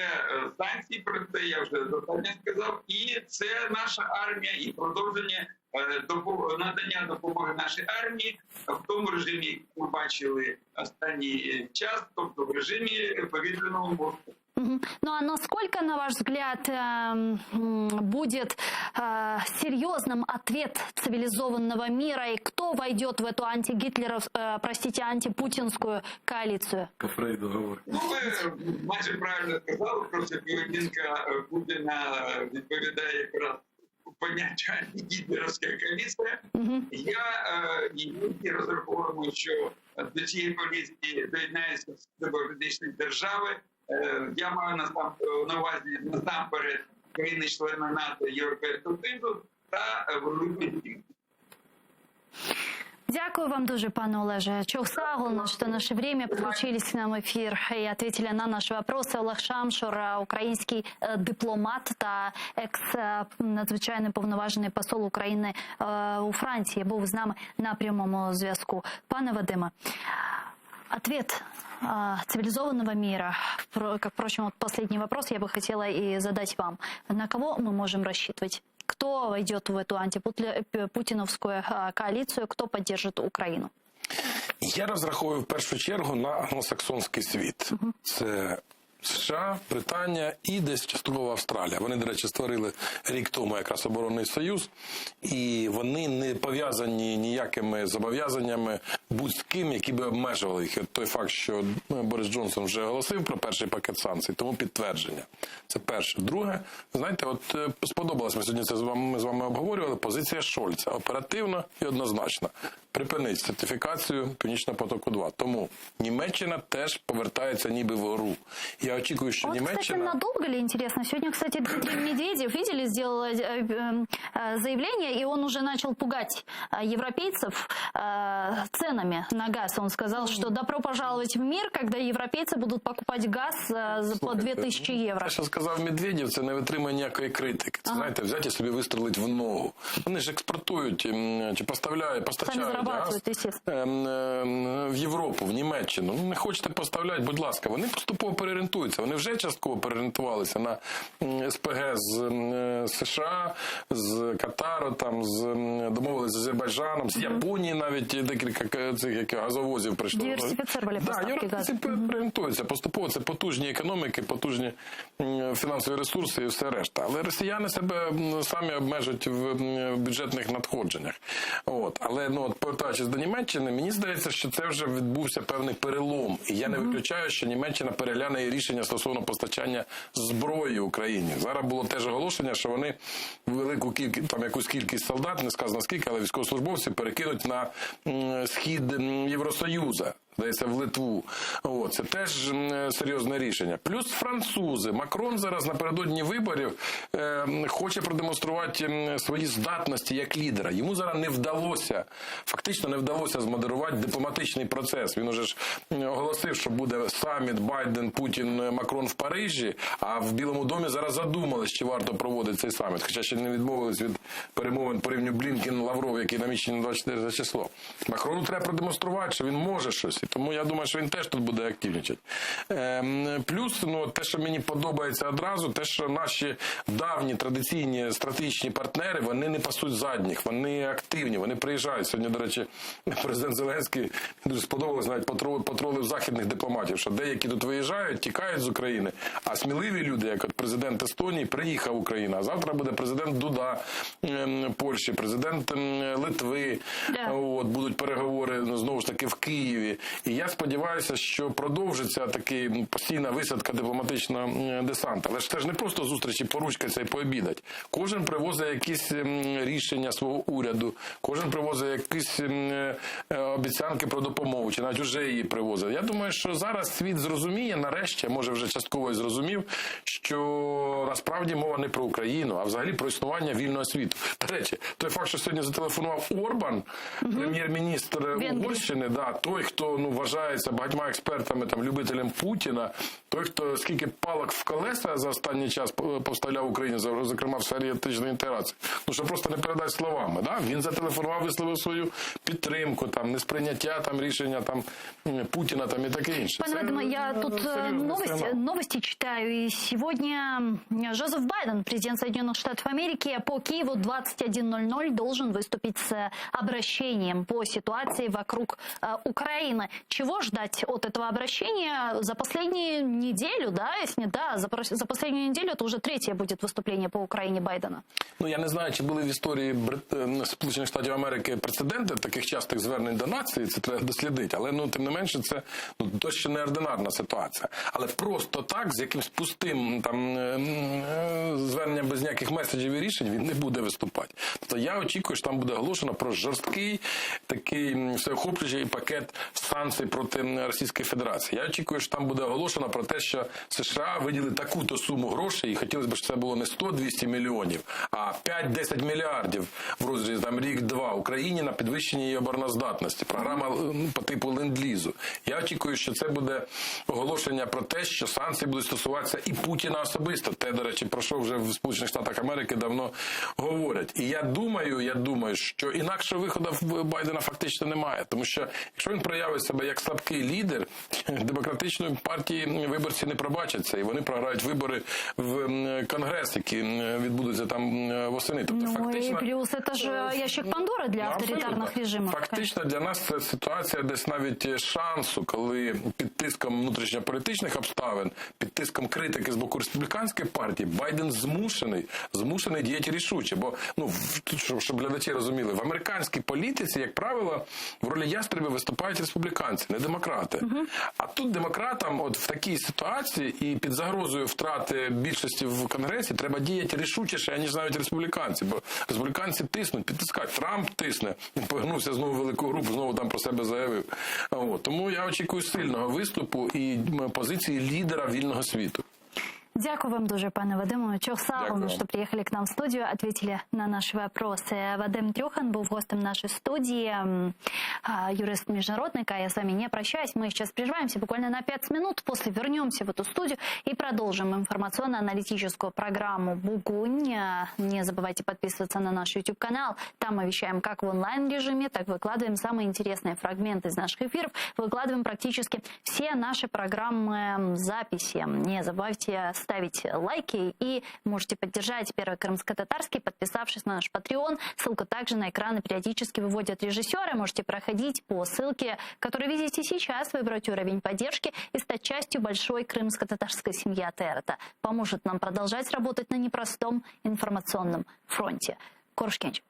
санкції, про це я вже достатньо сказав, і це наша армія і продовження надання допомоги нашій армії в тому режимі, як ми бачили останній час, тобто в режимі повітряного мосту. Ну а насколько, на ваш взгляд, будет серьезным ответ цивилизованного мира, и кто войдет в эту антипутинскую коалицию? По Фрейду говорить. Ну, ви майже правильно сказали, про що поведінка Путіна відповідає якраз поняття антигітлерівська коаліція. Я розраховуємо, що до цієї коаліції доєднаються демократичні держави. Я маю на увазі насамперед країни-члени НАТО, Європейського Союзу та Великої Сімки. Дякую вам дуже, пане Олеже. Чохсагун, что наше время подключились к нам в эфир и ответили на наши вопросы. Олег Шамшур, український дипломат та екс-надзвичайний повноважений посол України у Франції, був з нами на прямому зв'язку. Пане Вадиме, ответ цивилизованного мира, как, впрочем, вот последний вопрос я бы хотела и задать вам. На кого мы можем рассчитывать? Кто войдет в эту антипутиновскую коалицию, кто поддержит Украину? Я розраховую в першу чергу на англосаксонський світ. Це США, Британія і десь частково Австралія. Вони, до речі, створили рік тому якраз оборонний союз, і вони не пов'язані ніякими зобов'язаннями будь-з ким, які би обмежували їх. Той факт, що Борис Джонсон вже оголосив про перший пакет санкцій, тому підтвердження. Це перше. Друге, знаєте, от сподобалось, ми сьогодні це з вами обговорювали, позиція Шольца. Оперативно і однозначно. Припинить сертифікацію Північного потоку-2. Тому Німеччина теж повертається ніби в гру. Я очікую, що Німеччина... Кстати, надолго ли, интересно? Сегодня, кстати, Дмитрий Медведев, видели, сделал заявление, и он уже начал пугать европейцев ценами на газ. Он сказал, что добро пожаловать в мир, когда европейцы будут покупать газ по 2000 євро. Те, що сказав Медведєв, це не витримує ніякої критики. Це, знаєте, взяти і собі вистрелить в ногу. Вони ж експортують, чи постачають газ в Європу, в Німеччину. Не хочете поставляти, будь ласка. Вони поступово переорієнтують переорієнтуються. Вони вже частково переорієнтувалися на СПГ з США, з Катару, там, домовилися з Азербайджаном, з Японії навіть декілька цих газовозів прийшло. Диверсифицировали поставки газу. Переорієнтуються. Поступово це потужні економіки, потужні фінансові ресурси і все решта. Але росіяни себе самі обмежують в бюджетних надходженнях. Але повертаючись до Німеччини, мені здається, що це вже відбувся певний перелом. І я не виключаю, що Німеччина перегляне і рішення стосовно постачання зброї Україні. Зараз було теж оголошення, що вони велику кількість, там якусь кількість солдат, не сказано скільки, але військовослужбовців перекинуть на схід Євросоюзу. Здається, в Литву. Це теж серйозне рішення. Плюс французи. Макрон зараз напередодні виборів хоче продемонструвати свої здатності як лідера. Йому зараз не вдалося, фактично не вдалося змодерувати дипломатичний процес. Він уже ж оголосив, що буде саміт Байден, Путін, Макрон в Парижі, а в Білому домі зараз задумались, чи варто проводити цей саміт. Хоча ще не відмовились від перемовин по рівню Блінкен-Лавров, який намічені на 24 число. Макрону треба продемонструвати, що він може щось. Тому я думаю, що він теж тут буде активничати. Плюс, те, що мені подобається одразу, те, що наші давні традиційні стратегічні партнери, вони не пасуть задніх, вони активні, вони приїжджають. Сьогодні, до речі, президент Зеленський, дуже сподобалось, навіть потролив західних дипломатів, що деякі тут виїжджають, тікають з України, а сміливі люди, як от президент Естонії, приїхав в Україну, а завтра буде президент Дуда Польщі, президент Литви, будуть переговори, знову ж таки, в Києві. І я сподіваюся, що продовжиться така постійна висадка дипломатичного десанту. Але ж це ж не просто зустрічі поручкаться і пообідать. Кожен привозить якісь рішення свого уряду, кожен привозить якісь обіцянки про допомогу, чи навіть вже її привозить. Я думаю, що зараз світ зрозуміє, нарешті, може вже частково і зрозумів, що насправді мова не про Україну, а взагалі про існування вільного світу. До речі, той факт, що сьогодні зателефонував Орбан, прем'єр-міністр Угорщини, той, хто вважається багатьма експертами, любителем Путіна, той, хто скільки палок в колеса за останній час поставляв Україні, зокрема в сфері етичної інтеграції, що просто не передати словами. Він зателефонував, висловив свою підтримку, несприйняття рішення Путіна і таке інше. Пане Вадиме, я тут новости читаю, и сегодня Джозеф Байден, президент Соединенных Штатов Америки, по Киеву 21:00 должен выступить с обращением по ситуации вокруг Украины. Чего ждать от этого обращения за последнюю неделю, если за последнюю неделю это уже третье будет выступление по Украине Байдена? Я не знаю, чи були в історії Сполучених Штатів Америки прецеденти таких частих звернень до нації, це треба дослідити, але тим не менше це досить неординарна ситуація. Але просто так, з якимсь пустим зверненням без ніяких меседжів і рішень він не буде виступати. Тобто я очікую, що там буде оголошено про жорсткий такий всеохоплюючий пакет санкцій проти Російської Федерації. Я очікую, що там буде оголошено про те, що США виділили таку-то суму грошей, і хотілося б, щоб це було не 100-200 мільйонів, а 5-10 мільярдів в розрізі рік-два Україні на підвищення її обороноздатності. Програма по типу ленд-лізу. Я очікую, що це буде оголошення про те, що санкції будуть стосуватися і Путіна особисто. Те, до речі, про що вже в Сполучених Штатах Америки давно говорять. І я думаю, що інакшого виходу в Байдена фактично немає. Тому що, якщо він проявить себе як слабкий лідер, демократичної партії виборці не пробачаться, і вони програють вибори в Конгрес, які відбудуться там восени. Тобто, фактично, і плюс це ж ящик Пандори для авторитарних режимів. Фактично для нас це ситуація десь навіть шансу, коли під тиском внутрішньополітичних обставин, під тиском критики з боку республіканської партії, Байден змушений діяти рішуче. Бо, щоб глядачі розуміли, в американській політиці, як правило, в ролі ястребів виступають республіканці, не демократи. А тут демократам в такій ситуації і під загрозою втрати більшості в Конгресі треба діяти рішучіше, аніж навіть республіканці. Бо республіканці тиснуть, підтискають. Трамп тисне, він повернувся знову в велику групу, знову там про себе заявив. Тому я очікую сильного виступу і позиції лідера вільного світу. Дякую вам дуже, пане Вадиму. Чохсалому, что приехали к нам в студию, ответили на наши вопросы. Вадим Трюхан был гостем нашей студии, юрист-международник, а я с вами не прощаюсь. Мы сейчас прерываемся буквально на 5 минут, после вернемся в эту студию и продолжим информационно-аналитическую программу «Бугунь». Не забывайте подписываться на наш YouTube-канал. Там мы вещаем как в онлайн-режиме, так выкладываем самые интересные фрагменты из наших эфиров, выкладываем практически все наши программы записи. Не забывайте ставить лайки и можете поддержать Первый крымско-татарский, подписавшись на наш Patreon. Ссылку также на экраны периодически выводят режиссеры. Можете проходить по ссылке, которую видите сейчас, выбрать уровень поддержки и стать частью большой крымско-татарской семьи АТР. Это поможет нам продолжать работать на непростом информационном фронте. Корушкенч.